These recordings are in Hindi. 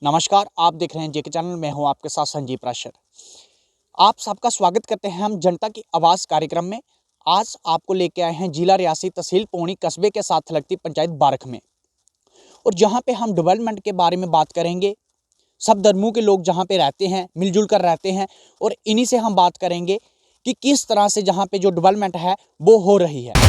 नमस्कार, आप देख रहे हैं जेके चैनल में हूं आपके साथ संजीव प्राशर। आप सबका स्वागत करते हैं हम जनता की आवाज़ कार्यक्रम में। आज आपको लेके आए हैं जिला रियासी तहसील पौनी कस्बे के साथ लगती पंचायत बारख में, और जहां पे हम डेवलपमेंट के बारे में बात करेंगे। सब धर्मों के लोग जहां पे रहते हैं, मिलजुल कर रहते हैं, और इन्हीं से हम बात करेंगे कि किस तरह से जहाँ पे जो डेवलपमेंट है वो हो रही है।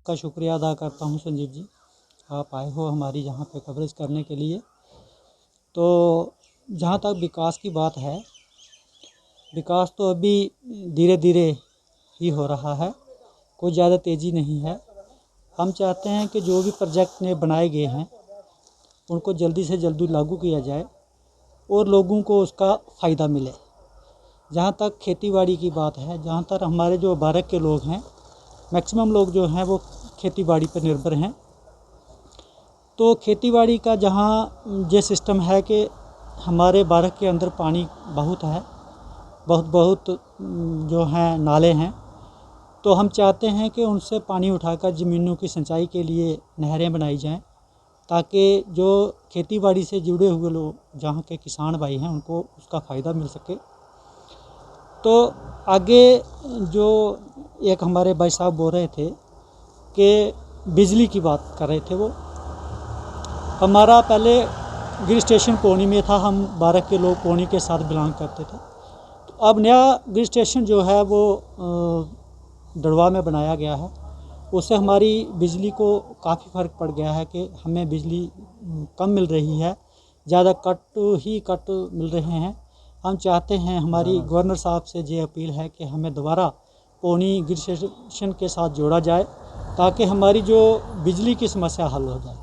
का शुक्रिया अदा करता हूं संजीव जी, आप आए हो हमारी यहाँ पे कवरेज करने के लिए। तो जहाँ तक विकास की बात है, विकास तो अभी धीरे धीरे ही हो रहा है, कोई ज़्यादा तेज़ी नहीं है। हम चाहते हैं कि जो भी प्रोजेक्ट ने बनाए गए हैं उनको जल्दी से जल्दी लागू किया जाए और लोगों को उसका फ़ायदा मिले। जहाँ तक खेतीबाड़ी की बात है, जहाँ तक हमारे जो बारक के लोग हैं, मैक्सिमम लोग जो हैं वो खेतीबाड़ी पर निर्भर हैं। तो खेतीबाड़ी का जहाँ ये सिस्टम है कि हमारे बारक के अंदर पानी बहुत है, बहुत जो हैं नाले हैं। तो हम चाहते हैं कि उनसे पानी उठाकर ज़मीनों की सिंचाई के लिए नहरें बनाई जाएं, ताकि जो खेतीबाड़ी से जुड़े हुए लोग, जहाँ के किसान भाई हैं, उनको उसका फ़ायदा मिल सके। तो आगे जो एक हमारे भाई साहब बोल रहे थे कि बिजली की बात कर रहे थे, वो हमारा पहले गिर स्टेशन पौनी में था, हम बारक के लोग पौनी के साथ बिलोंग करते थे। तो अब नया गिर स्टेशन जो है वो दड़वा में बनाया गया है, उससे हमारी बिजली को काफ़ी फ़र्क पड़ गया है कि हमें बिजली कम मिल रही है, ज़्यादा कट मिल रहे हैं। हम चाहते हैं, हमारी गवर्नर साहब से ये अपील है कि हमें दोबारा पौनी गिर स्टेशन के साथ जोड़ा जाए, ताकि हमारी जो बिजली की समस्या हल हो जाए।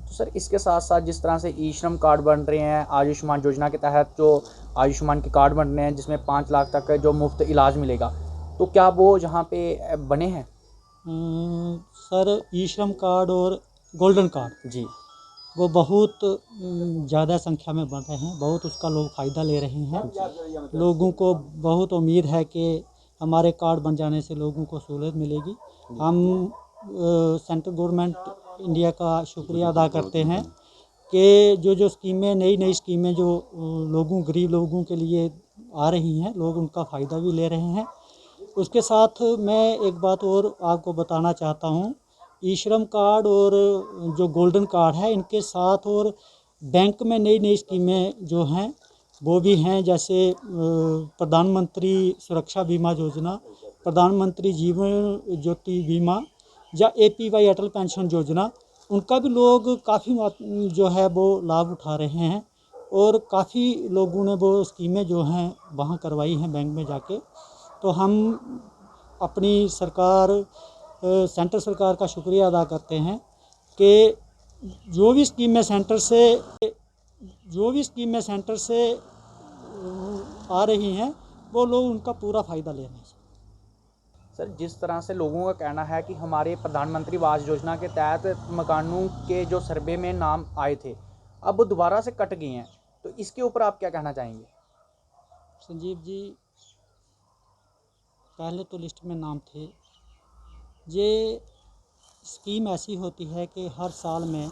तो सर, इसके साथ साथ जिस तरह से ई श्रम कार्ड बन रहे हैं, आयुष्मान योजना के तहत जो आयुष्मान के कार्ड बन रहे हैं जिसमें 5 लाख तक का जो मुफ्त इलाज मिलेगा, तो क्या वो जहाँ पे बने हैं? सर, ई श्रम कार्ड और गोल्डन कार्ड जी वो बहुत ज़्यादा संख्या में बन रहे हैं, बहुत उसका लोग फ़ायदा ले रहे हैं। लोगों को बहुत उम्मीद है कि हमारे कार्ड बन जाने से लोगों को सहूलत मिलेगी। हम सेंट्रल गवर्नमेंट इंडिया का शुक्रिया अदा करते हैं कि जो स्कीमें, नई स्कीमें जो गरीब लोगों के लिए आ रही हैं, लोग उनका फ़ायदा भी ले रहे हैं। उसके साथ मैं एक बात और आपको बताना चाहता हूँ, ई श्रम कार्ड और जो गोल्डन कार्ड है, इनके साथ और बैंक में नई स्कीमें जो हैं वो भी हैं, जैसे प्रधानमंत्री सुरक्षा बीमा योजना, प्रधानमंत्री जीवन ज्योति बीमा या APY अटल पेंशन योजना। उनका भी लोग काफ़ी जो है वो लाभ उठा रहे हैं, और काफ़ी लोगों ने वो स्कीमें जो हैं वहाँ करवाई हैं बैंक में जाके। तो हम अपनी सरकार, सेंट्रल सरकार का शुक्रिया अदा करते हैं कि जो भी स्कीमें सेंटर से आ रही हैं, वो लोग उनका पूरा फ़ायदा ले रहे हैं। सर, जिस तरह से लोगों का कहना है कि हमारे प्रधानमंत्री आवास योजना के तहत मकानों के जो सर्वे में नाम आए थे, अब वो दोबारा से कट गए हैं, तो इसके ऊपर आप क्या कहना चाहेंगे? संजीव जी, पहले तो लिस्ट में नाम थे। ये स्कीम ऐसी होती है कि हर साल में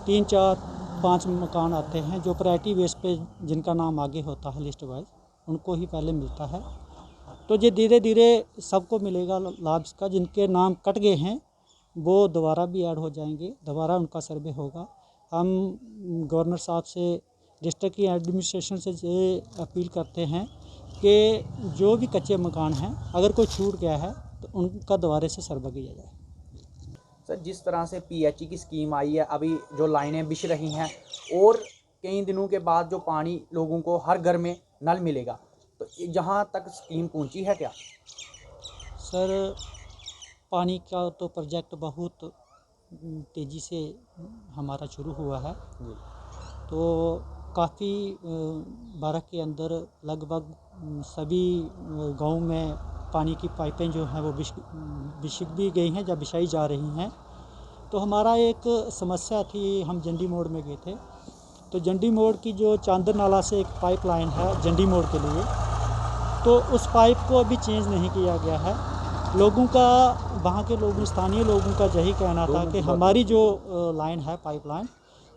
3, 4, 5 मकान आते हैं जो प्रायोरिटी बेस पे जिनका नाम आगे होता है लिस्ट वाइज, उनको ही पहले मिलता है। तो ये धीरे धीरे सबको मिलेगा लाभ इसका। जिनके नाम कट गए हैं वो दोबारा भी ऐड हो जाएंगे, दोबारा उनका सर्वे होगा। हम गवर्नर साहब से, डिस्ट्रिक्ट की एडमिनिस्ट्रेशन से ये अपील करते हैं कि जो भी कच्चे मकान हैं अगर कोई छूट गया है तो उनका दोबारा से सर्वे किया जाए। सर, जिस तरह से पीएचई की स्कीम आई है, अभी जो लाइनें बिछ रही हैं और कई दिनों के बाद जो पानी लोगों को हर घर में नल मिलेगा, तो यहाँ तक स्कीम पहुँची है क्या? सर, पानी का तो प्रोजेक्ट बहुत तेज़ी से हमारा शुरू हुआ है। तो काफ़ी 12 के अंदर लगभग सभी गांव में पानी की पाइपें जो हैं वो बिछ भी गई हैं या बिछाई जा रही हैं। तो हमारा एक समस्या थी, हम जंडी मोड़ में गए थे, तो जंडी मोड़ की जो चांदर नाला से एक पाइपलाइन है जंडी मोड़ के लिए, तो उस पाइप को अभी चेंज नहीं किया गया है। लोगों का, वहाँ के लोगों, स्थानीय लोगों का यही कहना था कि हमारी जो लाइन है पाइपलाइन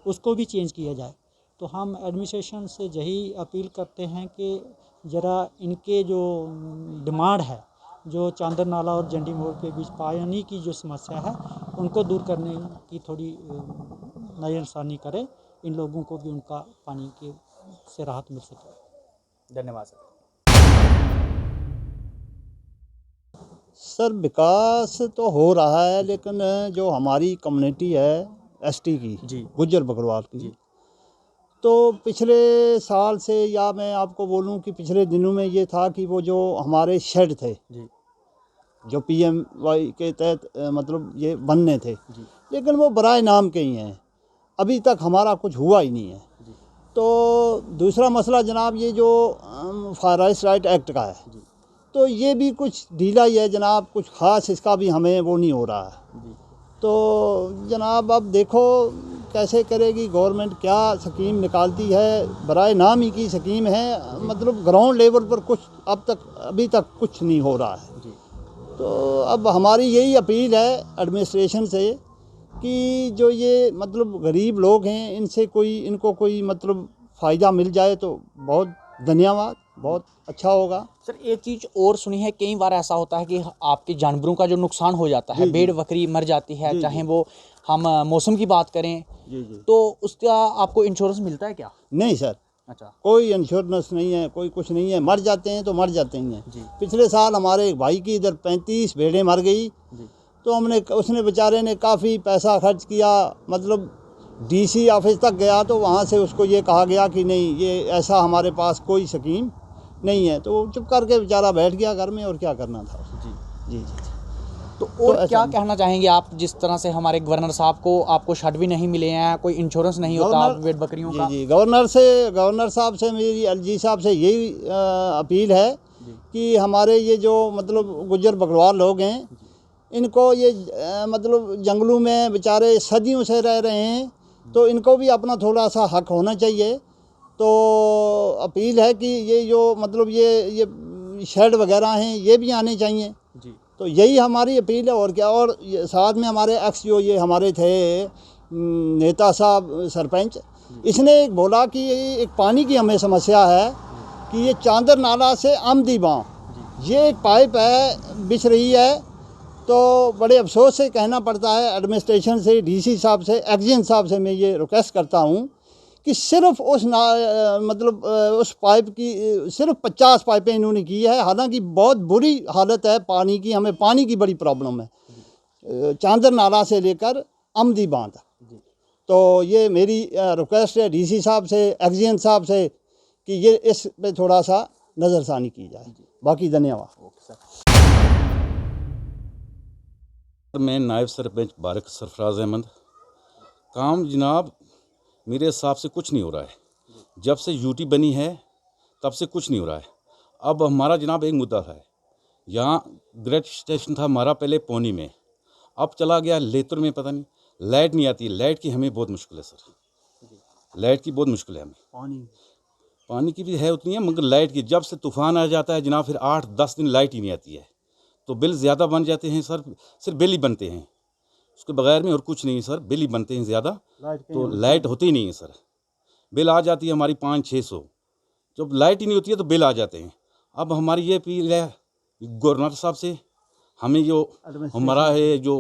उसको भी चेंज किया जाए। तो हम एडमिनिस्ट्रेशन से यही अपील करते हैं कि ज़रा इनके जो डिमांड है, जो चांदर नाला और जंडी मोड़ के बीच पानी की जो समस्या है उनको दूर करने की थोड़ी नज़रसानी करें, इन लोगों को भी उनका पानी के से राहत मिल सके। धन्यवाद सर। सर, विकास तो हो रहा है, लेकिन जो हमारी कम्युनिटी है एसटी की, जी, गुज्जर बकरवाल की, जी, तो पिछले साल से, या मैं आपको बोलूं कि पिछले दिनों में ये था कि वो जो हमारे शेड थे जी, जो PMY के तहत मतलब ये बनने थे, जी, लेकिन वो बराए नाम के ही हैं, अभी तक हमारा कुछ हुआ ही नहीं है। जी, तो दूसरा मसला जनाब ये जो फायराइज राइट एक्ट का है, जी, तो ये भी कुछ ढीला ही है जनाब, कुछ ख़ास इसका भी हमें वो नहीं हो रहा है। जी, तो जनाब अब देखो कैसे करेगी गवर्नमेंट, क्या स्कीम निकालती है, बराए नाम ही की स्कीम है, मतलब ग्राउंड लेवल पर कुछ अभी तक कुछ नहीं हो रहा है। जी, तो अब हमारी यही अपील है एडमिनिस्ट्रेशन से कि जो ये मतलब गरीब लोग हैं इनको कोई मतलब फ़ायदा मिल जाए तो बहुत धन्यवाद, बहुत अच्छा होगा। सर, एक चीज़ और सुनी है, कई बार ऐसा होता है कि आपके जानवरों का जो नुकसान हो जाता है, जी, भेड़ बकरी मर जाती है, जी, चाहे जी, वो हम मौसम की बात करें, जी जी। तो उसका आपको इंश्योरेंस मिलता है क्या? नहीं सर, अच्छा, कोई इंश्योरेंस नहीं है, कोई कुछ नहीं है, मर जाते हैं तो मर जाते ही हैं। जी, पिछले साल हमारे एक भाई की इधर 35 भेड़ें मर गई, जी, तो उसने बेचारे ने काफ़ी पैसा खर्च किया, मतलब DC ऑफिस तक गया तो वहाँ से उसको ये कहा गया कि नहीं, ये ऐसा हमारे पास कोई स्कीम नहीं है, तो वो चुप करके बेचारा बैठ गया घर में, और क्या करना था उसे। जी। जी जी। तो और ऐसा क्या नहीं। कहना चाहेंगे आप, जिस तरह से हमारे गवर्नर साहब को, आपको शर्ट भी नहीं मिले हैं, कोई इंश्योरेंस नहीं होता भेड़ बकरियों का? जी, गवर्नर साहब से मेरी, LG साहब से यही अपील है कि हमारे ये जो मतलब गुज्जर बकरवाल लोग हैं, इनको ये मतलब जंगलों में बेचारे सदियों से रह रहे हैं, तो इनको भी अपना थोड़ा सा हक होना चाहिए। तो अपील है कि ये जो मतलब ये शेड वगैरह हैं ये भी आने चाहिए। जी, तो यही हमारी अपील है, और क्या। और साथ में हमारे एक्स जो ये हमारे थे नेता साहब सरपंच, इसने एक बोला कि एक पानी की हमें समस्या है कि ये चांदर नाला से आमदी बाँव, ये एक पाइप है बिछ रही है, तो बड़े अफसोस से कहना पड़ता है एडमिनिस्ट्रेशन से, DC साहब से, एक्जीएन साहब से मैं ये रिक्वेस्ट करता हूँ कि सिर्फ मतलब उस पाइप की सिर्फ 50 पाइपें इन्होंने की है, हालांकि बहुत बुरी हालत है पानी की, हमें पानी की बड़ी प्रॉब्लम है चांदर नाला से लेकर अमदी बांध तक। तो ये मेरी रिक्वेस्ट है DC साहब से, एक्जीएन साहब से कि ये इस पे थोड़ा सा नज़रसानी की जाए। बाकी धन्यवाद। Okay sir. मैं नायब सरपंच बारिक सरफराज अहमद। काम जनाब मेरे हिसाब से कुछ नहीं हो रहा है, जब से UT बनी है तब से कुछ नहीं हो रहा है। अब हमारा जनाब एक मुद्दा है, यहाँ ग्रेड स्टेशन था हमारा पहले पौनी में, अब चला गया लेतर में, पता नहीं लाइट नहीं आती। लाइट की हमें बहुत मुश्किल है सर, लाइट की बहुत मुश्किल है हमें। पानी की भी है उतनी है, मगर लाइट की जब से तूफ़ान आ जाता है जनाब, फिर 8-10 दिन लाइट ही नहीं आती है, तो बिल ज़्यादा बन जाते हैं सर। सिर्फ बिल ही बनते हैं, उसके बगैर में और कुछ नहीं सर। बिल ही बनते हैं ज़्यादा, तो लाइट होती ही नहीं है सर। बिल आ जाती है हमारी 500-600, जब लाइट ही नहीं होती है तो बिल आ जाते हैं। अब हमारी ये अपील है गवर्नर साहब से, हमें जो हमारा है जो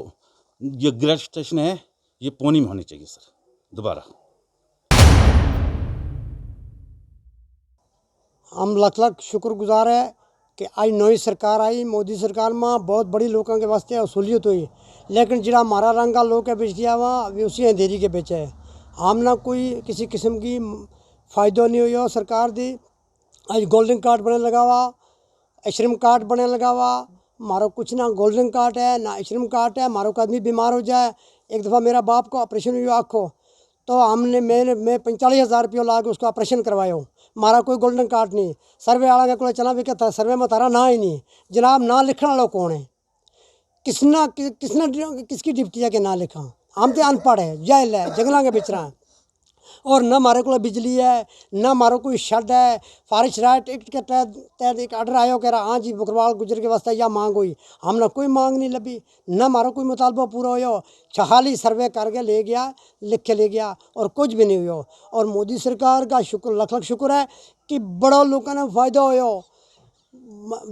ये ग्रेड स्टेशन है ये पौनी में होनी चाहिए सर दोबारा। हम लख लख शुक्रगुजार है कि आज नई सरकार आई, मोदी सरकार में बहुत बड़ी लोगों के वास्ते असूलियत हुई, लेकिन जरा हमारा रंग का लोग है बिजलिया हुआ वे उसी अंधेरी के बेचे है। हम ना कोई किसी किस्म की फ़ायदा नहीं हुई। सरकार दी आज गोल्डन कार्ड बनने लगा हुआ, श्रम कार्ड बनने लगा हुआ। हमारा कुछ ना गोल्डन कार्ड है ना श्रम कार्ड है। हमारा को आदमी बीमार हो जाए, एक दफ़ा मेरा बाप को ऑपरेशन हुआ आँखों, तो मैं 45,000 रुपये ला के उसका ऑपरेशन करवाया हूँ। हमारा कोई गोल्डन कार्ड नहीं। सर्वे वाला के को चला भी कहता सर्वे में तारा ना ही नहीं। जनाब ना लिखने वाला कौन है? किसकी डिप्टी है कि ना लिखा? हम तो अनपढ़ है, जाहिल है, जंगलों के बिच रहा है, और न हमारे को बिजली है न हमारा कोई शड है। फॉरेस्ट राइट एक्ट के तहत एक ऑर्डर आयो कह रहा हाँ जी बुकरवाल गुजर के वास्ते या मांग हुई, हमने कोई मांग नहीं लभी, न हमारा कोई मुतालबा पूरा हो। खाली सर्वे करके ले गया, लिख के ले गया और कुछ भी नहीं हुआ। और मोदी सरकार का शुक्र लख लख शुक्र है कि बड़ा लोगों ने फ़ायदा हो,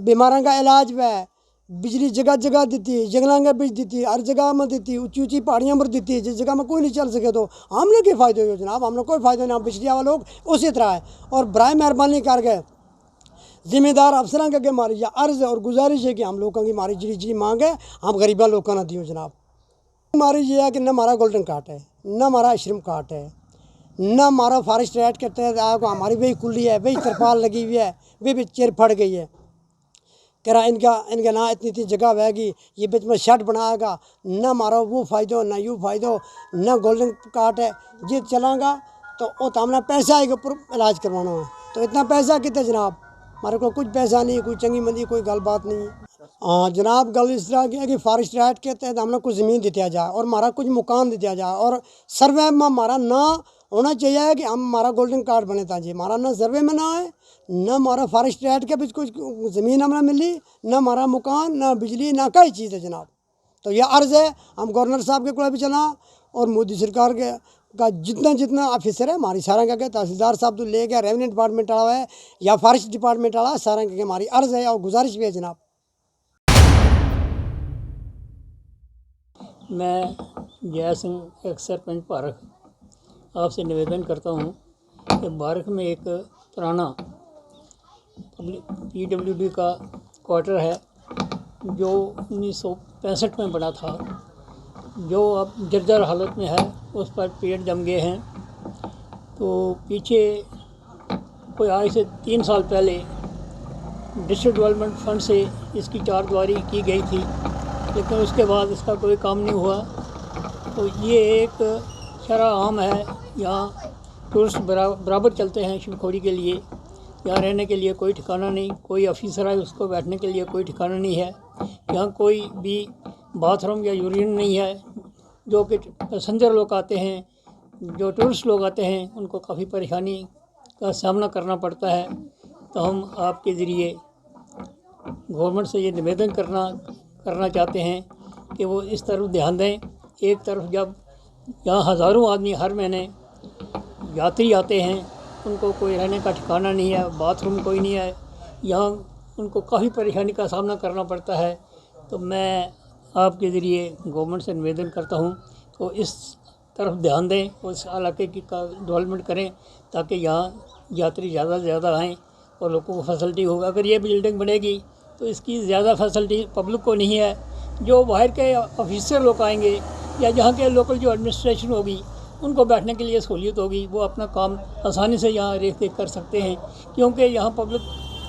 बीमारों का इलाज है, बिजली जगह जगह दी, जंगलों के बीच दी, हर जगह में दी, ऊंची ऊंची पहाड़ियों पर दी, जिस जगह में कोई नहीं चल सके तो हमने क्या फ़ायदा हो जनाब? हमने कोई फ़ायदा नहीं। बिजली वाले लोग उसी तरह है। और बराए मेहरबानी करके जिम्मेदार अफसरों के हमारी यह अर्ज़ और गुजारिश है कि हम लोगों की हमारी जी मांग है हम गरीबा लोगों ने दियो जनाब। हमारी ये है कि न हमारा गोल्डन कार्ड है, न हमारा श्रम कार्ड है, न हमारा फॉरेस्ट राइट के तहत हमारी वही कुल्ली है, वही तरपाल लगी हुई है, वे भी चेर फट गई है। कह रहा इनका ना इतनी जगह बहेगी, ये बीच में शर्ट बनाएगा, न हमारा वो फ़ायदा ना यू फ़ायदा, न गोल्डन कार्ड है। ये चलागा तो हमने पैसा आएगा ऊपर इलाज करवाना है, तो इतना पैसा कितने जनाब? हमारे को कुछ पैसा नहीं, कोई चंगी मंदी कोई गल बात नहीं है। हाँ जनाब, गल इस तरह की है कि फॉरेस्ट राइट के तहत हमने कुछ ज़मीन दिया जाए और हमारा कुछ मकान दिया जाए, और सर्वे में हमारा ना होना चाहिए कि हम हमारा गोल्डन कार्ड बने था जी। हमारा ना सर्वे में ना है, न हमारा फॉरेस्ट राइट के बीच कुछ ज़मीन हमें मिली, न हमारा मकान, न बिजली, ना कई चीज़ है जनाब। तो यह अर्ज़ है हम गवर्नर साहब के को भी चला और मोदी सरकार के का जितना ऑफिसर है हमारी सारा के तहसीलदार साहब तो ले गया, रेवेन्यू डिपार्टमेंट वाला है या फॉरेस्ट डिपार्टमेंट वाला, सारा के हमारी अर्ज़ है और गुजारिश भी है जनाब। मैं जय सिंह एक सरपंच भारत आपसे निवेदन करता हूँ कि भारत में एक पुराना PWD का क्वार्टर है जो 1965 में बना था, जो अब जर्जर हालत में है, उस पर पेड़ जम गए हैं। तो पीछे कोई आज से 3 साल पहले डिस्ट्रिक्ट डेवलपमेंट फंड से इसकी चारदीवारी की गई थी, लेकिन उसके बाद इसका कोई काम नहीं हुआ। तो ये एक शरह आम है, यहाँ टूरिस्ट बराबर चलते हैं शिवखोड़ी के लिए। यहाँ रहने के लिए कोई ठिकाना नहीं, कोई ऑफिसर है उसको बैठने के लिए कोई ठिकाना नहीं है। यहाँ कोई भी बाथरूम या यूरिन नहीं है। जो कि पैसेंजर लोग आते हैं, जो टूरिस्ट लोग आते हैं, उनको काफ़ी परेशानी का सामना करना पड़ता है। तो हम आपके ज़रिए गवर्नमेंट से ये निवेदन करना चाहते हैं कि वो इस तरफ ध्यान दें। एक तरफ जब यहाँ हज़ारों आदमी हर महीने यात्री आते हैं, उनको कोई रहने का ठिकाना नहीं है, बाथरूम कोई नहीं है, यहाँ उनको काफ़ी परेशानी का सामना करना पड़ता है। तो मैं आपके ज़रिए गवर्नमेंट से निवेदन करता हूँ तो इस तरफ ध्यान दें, उस इलाके की का डेवलपमेंट करें ताकि यहाँ यात्री ज़्यादा से ज़्यादा आएँ और लोगों को फैसिलिटी होगा। अगर ये बिल्डिंग बनेगी तो इसकी ज़्यादा फैसिलिटी पब्लिक को नहीं है। जो बाहर के ऑफिसर लोग आएंगे या जहाँ के लोकल जो एडमिनिस्ट्रेशन होगी, उनको बैठने के लिए सहूलियत होगी, वो अपना काम आसानी से यहाँ देख कर सकते हैं। क्योंकि यहाँ पब्लिक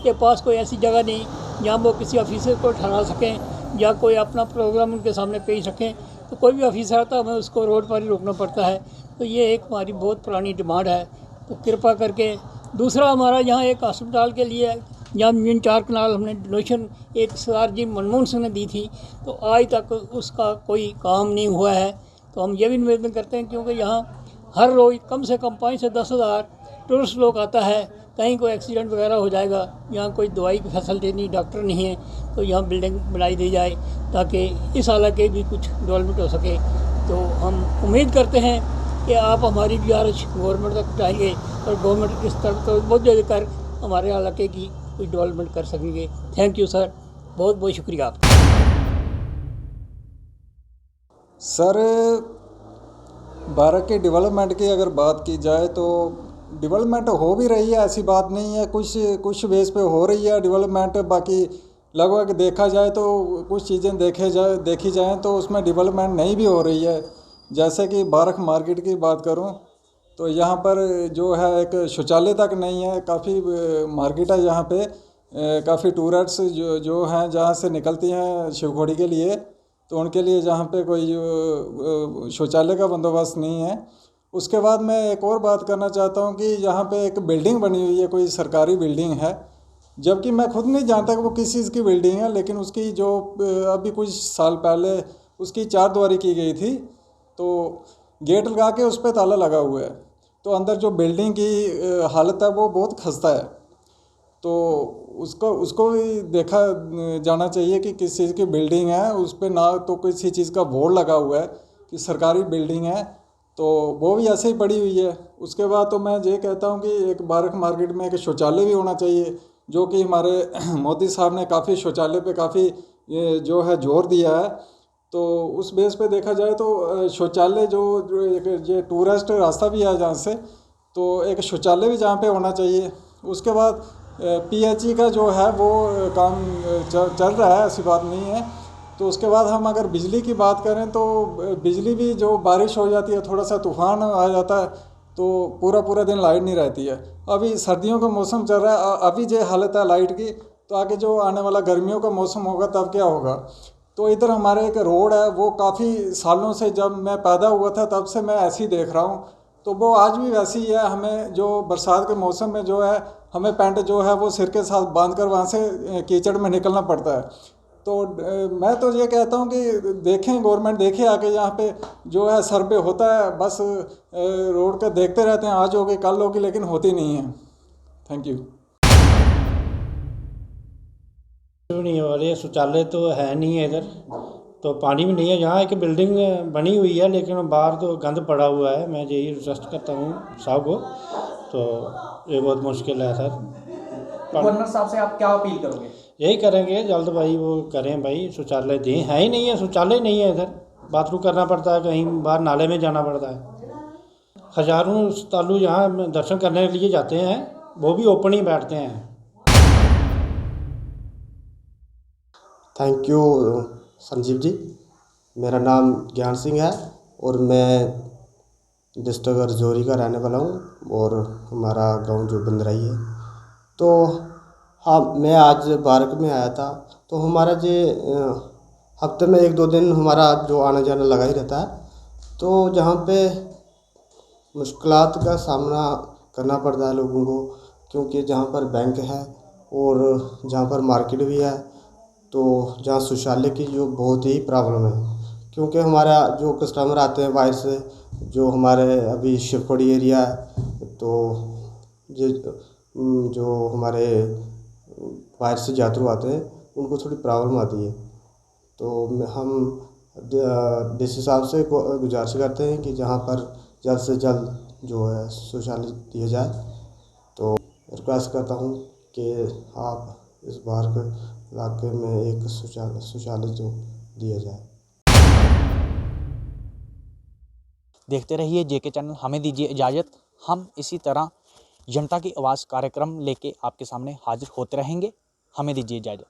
के पास कोई ऐसी जगह नहीं जहाँ वो किसी ऑफिसर को ठहरा सकें या कोई अपना प्रोग्राम उनके सामने पेश रखें। तो कोई भी ऑफिसर आता है, हमें उसको रोड पर ही रोकना पड़ता है। तो ये एक हमारी बहुत पुरानी डिमांड है, तो कृपा करके। दूसरा, हमारा यहाँ एक अस्पताल के लिए जहाँ मीन 4 कनाल हमने डोनेशन एक सरदार जी मनमोहन सिंह ने दी थी, तो आज तक उसका कोई काम नहीं हुआ है। तो हम ये भी निवेदन करते हैं, क्योंकि यहाँ हर रोज़ कम से कम 5 से 10 हज़ार टूरिस्ट लोग आता है, कहीं कोई एक्सीडेंट वगैरह हो जाएगा, यहाँ कोई दवाई की फैसिलिटी नहीं, डॉक्टर नहीं है, तो यहाँ बिल्डिंग बनाई दी जाए ताकि इस इलाके की कुछ डेवलपमेंट हो सके। तो हम उम्मीद करते हैं कि आप हमारी गुजारिश गवर्नमेंट तक पहुँचाएंगे और गवर्नमेंट इस तरफ तो बहुत कर हमारे इलाके की कुछ डेवलपमेंट कर सकेंगे। थैंक यू सर, बहुत बहुत शुक्रिया आपका। सर, बारक के डेवलपमेंट की अगर बात की जाए तो डेवलपमेंट हो भी रही है, ऐसी बात नहीं है। कुछ बेस पे हो रही है डेवलपमेंट, बाकी लगभग देखा जाए तो कुछ चीज़ें देखी जाए तो उसमें डेवलपमेंट नहीं भी हो रही है। जैसे कि बारक मार्केट की बात करूं तो यहाँ पर जो है एक शौचालय तक नहीं है। काफ़ी मार्केट है यहाँ पे, काफ़ी टूरिस्ट जो हैं जहाँ से निकलती हैं शिवखोड़ी के लिए, तो उनके लिए जहाँ पे कोई शौचालय का बंदोबस्त नहीं है। उसके बाद मैं एक और बात करना चाहता हूँ कि यहाँ पे एक बिल्डिंग बनी हुई है, कोई सरकारी बिल्डिंग है, जबकि मैं खुद नहीं जानता कि वो किस चीज़ की बिल्डिंग है, लेकिन उसकी जो अभी कुछ साल पहले उसकी चारदीवारी की गई थी, तो गेट लगा के उस पर ताला लगा हुआ है। तो अंदर जो बिल्डिंग की हालत है वो बहुत खस्ता है, तो उसको भी देखा जाना चाहिए कि किस चीज़ की बिल्डिंग है। उस पर ना तो किसी चीज़ का बोर्ड लगा हुआ है कि सरकारी बिल्डिंग है, तो वो भी ऐसे ही पड़ी हुई है। उसके बाद तो मैं ये कहता हूँ कि एक बारक मार्केट में एक शौचालय भी होना चाहिए, जो कि हमारे मोदी साहब ने काफ़ी शौचालय पे काफ़ी जो है जोर दिया है। तो उस बेस पे देखा जाए तो शौचालय जो एक ये टूरिस्ट रास्ता भी है जहाँ से, तो एक शौचालय भी जहाँ पे होना चाहिए। उसके बाद PHE का जो है वो काम चल रहा है, ऐसी बात नहीं है। तो उसके बाद हम अगर बिजली की बात करें तो बिजली भी जो बारिश हो जाती है, थोड़ा सा तूफान आ जाता है, तो पूरा दिन लाइट नहीं रहती है। अभी सर्दियों का मौसम चल रहा है, अभी जो हालत है लाइट की, तो आगे जो आने वाला गर्मियों का मौसम होगा तब क्या होगा। तो इधर हमारे एक रोड है, वो काफ़ी सालों से, जब मैं पैदा हुआ था तब से मैं ऐसी देख रहा हूँ, तो वो आज भी वैसी ही है। हमें जो बरसात के मौसम में जो है हमें पैंट जो है वो सिर के साथ बांध कर वहाँ से कीचड़ में निकलना पड़ता है। तो मैं तो ये कहता हूँ कि देखें, गवर्नमेंट देखे आके यहाँ पे जो है सर्वे होता है, बस रोड का देखते रहते हैं, आज होगी कल होगी, लेकिन होती नहीं है। Thank you. नहीं हो रही, शौचालय तो है नहीं है इधर, तो पानी भी नहीं है। यहाँ एक बिल्डिंग बनी हुई है लेकिन बाहर तो गंद पड़ा हुआ है। मैं यही रिक्वेस्ट करता हूँ साहब को, तो ये बहुत मुश्किल है सर। गवर्नर साहब से आप क्या अपील करोगे? यही करेंगे जल्द भाई, वो करें भाई, शौचालय दें। है ही नहीं है, शौचालय नहीं है इधर, बाथरूम करना पड़ता है, कहीं बाहर नाले में जाना पड़ता है। हज़ारों श्रद्धालु यहाँ दर्शन करने के लिए जाते हैं, वो भी ओपन ही बैठते हैं। Thank you Sanjeev ji. मेरा नाम ज्ञान सिंह है और मैं डिस्ट्रिक्ट रजौरी का रहने वाला हूँ और हमारा गांव जो बंदराई है। तो हाँ, मैं आज बारक में आया था, तो हमारा जो हफ्ते में 1-2 दिन हमारा जो आना जाना लगा ही रहता है, तो जहाँ पे मुश्किलात का सामना करना पड़ता है लोगों को, क्योंकि जहाँ पर बैंक है और जहाँ पर मार्केट भी है, तो जहाँ शौचालय की जो बहुत ही प्रॉब्लम है। क्योंकि हमारा जो कस्टमर आते हैं बाहर से, जो हमारे अभी शिवखोड़ी एरिया है, तो जो हमारे बाहर से यात्रु आते हैं उनको थोड़ी प्रॉब्लम आती है। तो हम डीसी साहब से गुजारिश करते हैं कि जहाँ पर जल्द से जल्द जो है शौचालय दिया जाए। तो रिक्वेस्ट करता हूँ कि आप इस बार के इलाके में एक शौचालय जो दिया जाए। देखते रहिए JK चैनल। हमें दीजिए इजाज़त, हम इसी तरह जनता की आवाज़ कार्यक्रम लेके आपके सामने हाजिर होते रहेंगे। हमें दीजिए इजाज़त।